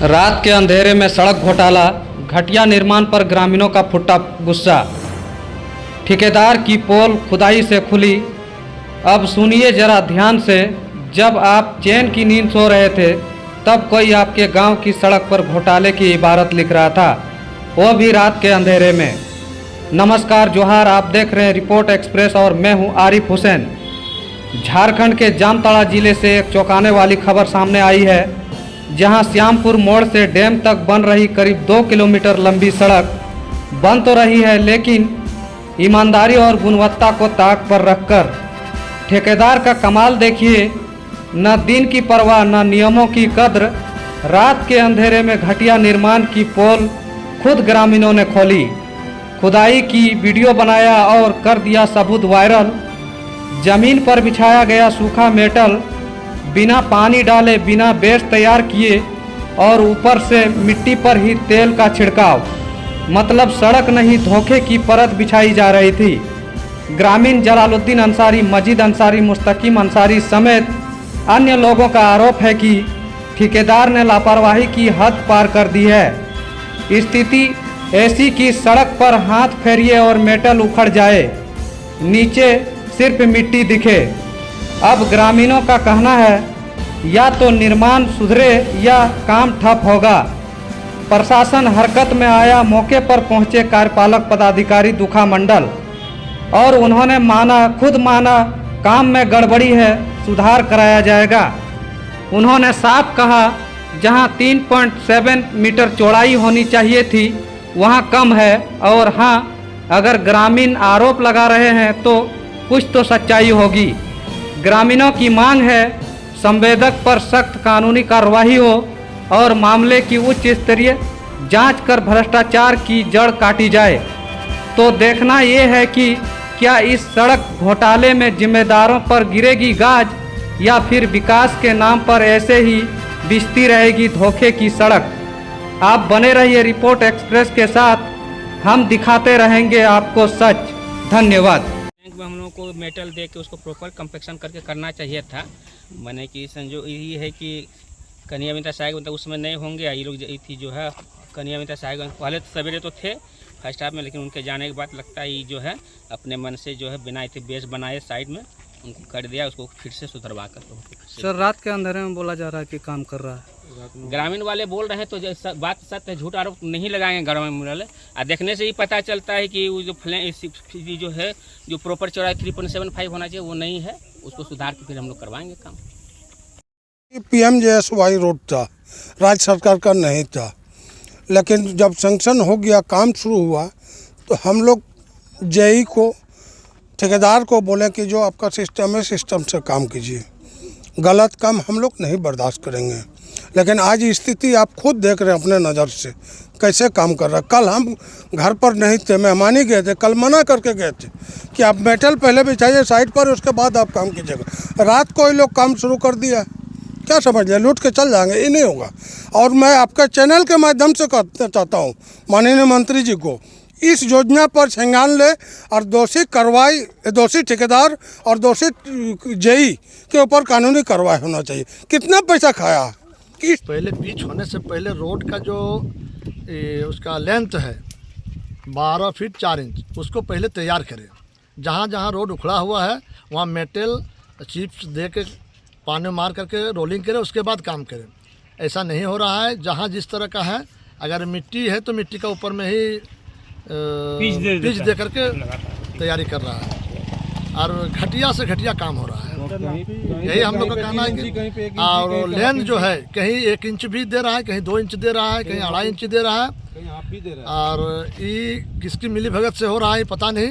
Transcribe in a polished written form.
रात के अंधेरे में सड़क घोटाला, घटिया निर्माण पर ग्रामीणों का फुटा गुस्सा। ठेकेदार की पोल खुदाई से खुली। अब सुनिए जरा ध्यान से, जब आप चैन की नींद सो रहे थे तब कोई आपके गांव की सड़क पर घोटाले की इबारत लिख रहा था, वो भी रात के अंधेरे में। नमस्कार, जोहार, आप देख रहे हैं रिपोर्ट एक्सप्रेस और मैं हूं आरिफ हुसैन। झारखंड के जामताड़ा जिले से एक चौंकाने वाली खबर सामने आई है, जहां श्यामपुर मोड़ से डैम तक बन रही करीब 2 किलोमीटर लंबी सड़क बन तो रही है, लेकिन ईमानदारी और गुणवत्ता को ताक पर रखकर ठेकेदार का कमाल देखिए। न दिन की परवाह न नियमों की कद्र, रात के अंधेरे में घटिया निर्माण की पोल खुद ग्रामीणों ने खोली, खुदाई की वीडियो बनाया और कर दिया सबूत वायरल। जमीन पर बिछाया गया सूखा मेटल, बिना पानी डाले, बिना बेस तैयार किए और ऊपर से मिट्टी पर ही तेल का छिड़काव। मतलब सड़क नहीं, धोखे की परत बिछाई जा रही थी। ग्रामीण जलालुद्दीन अंसारी, मजीद अंसारी, मुस्तकीम अंसारी समेत अन्य लोगों का आरोप है कि ठेकेदार ने लापरवाही की हद पार कर दी है। स्थिति ऐसी कि सड़क पर हाथ फेरिए और मेटल उखड़ जाए, नीचे सिर्फ मिट्टी दिखे। अब ग्रामीणों का कहना है या तो निर्माण सुधरे या काम ठप होगा। प्रशासन हरकत में आया। मौके पर पहुंचे कार्यपालक पदाधिकारी दुखा मंडल और उन्होंने खुद माना काम में गड़बड़ी है, सुधार कराया जाएगा। उन्होंने साफ कहा जहां 3.7 मीटर चौड़ाई होनी चाहिए थी वहां कम है। और हां, अगर ग्रामीण आरोप लगा रहे हैं तो कुछ तो सच्चाई होगी। ग्रामीणों की मांग है संवेदक पर सख्त कानूनी कार्रवाई हो और मामले की उच्च स्तरीय जांच कर भ्रष्टाचार की जड़ काटी जाए। तो देखना ये है कि क्या इस सड़क घोटाले में जिम्मेदारों पर गिरेगी गाज या फिर विकास के नाम पर ऐसे ही बिछती रहेगी धोखे की सड़क। आप बने रहिए रिपोर्ट एक्सप्रेस के साथ, हम दिखाते रहेंगे आपको सच। धन्यवाद। बैंक में हम लोगों को मेटल दे के उसको प्रॉपर कंपेक्शन करके करना चाहिए था। मैंने कि संजो ये है कि कन्हैया मित्र सहायक मतलब उसमें नहीं होंगे। ये लोग थी जो है कन्हैया मित्र सहायक पहले तो सवेरे तो थे फर्स्ट हाफ में, लेकिन उनके जाने के बाद लगता है ये जो है अपने मन से जो है बिना इतने बेस बनाए साइड में उनको कर दिया, उसको फिर से सुधरवा कर। सर, रात के अंधेरे में बोला जा रहा है कि काम कर रहा है। ग्रामीण वाले बोल रहे हैं तो बात सत्य है, झूठ आरोप नहीं लगाएंगे ग्रामीण वाले। और देखने से ही पता चलता है कि वो जो जो है जो प्रॉपर चौड़ाई 3.75 होना चाहिए वो नहीं है, उसको सुधार के फिर हम लोग करवाएंगे काम। PMJSY रोड था, राज्य सरकार का नहीं था, लेकिन जब सैंक्शन हो गया, काम शुरू हुआ, तो हम लोग जेई को, ठेकेदार को बोले कि जो आपका सिस्टम है सिस्टम से काम कीजिए, गलत काम हम लोग नहीं बर्दाश्त करेंगे। लेकिन आज स्थिति आप खुद देख रहे हैं अपने नज़र से कैसे काम कर रहा है। कल हम घर पर नहीं थे, मेहमानी गए थे, कल मना करके गए थे कि आप मेटल पहले बिछाइए साइड पर, उसके बाद आप काम कीजिएगा। रात को ये लोग काम शुरू कर दिया, क्या समझ लिया, लूट के चल जाएंगे, ये नहीं होगा। और मैं आपके चैनल के माध्यम से कहना चाहता हूँ माननीय मंत्री जी को, इस योजना पर संज्ञान ले और दोषी कार्रवाई, दोषी ठेकेदार और दोषी जेई के ऊपर कानूनी कार्रवाई होना चाहिए। कितना पैसा खाया कि पहले पिच होने से पहले रोड का जो उसका लेंथ है 12 फीट 4 इंच, उसको पहले तैयार करें। जहाँ जहाँ रोड उखड़ा हुआ है वहाँ मेटल चिप्स दे के पानी मार करके रोलिंग करें, उसके बाद काम करें। ऐसा नहीं हो रहा है। जहाँ जिस तरह का है, अगर मिट्टी है तो मिट्टी का ऊपर में ही पिच दे करके तैयारी कर रहा है और घटिया से घटिया काम हो रहा है। यही हम लोग का कहना है कि और लेंथ जो है कहीं 1 इंच भी दे रहा है, कहीं 2 इंच दे रहा है, कहीं 2.5 इंच दे रहा है। और ये किसकी मिली भगत से हो रहा है पता नहीं।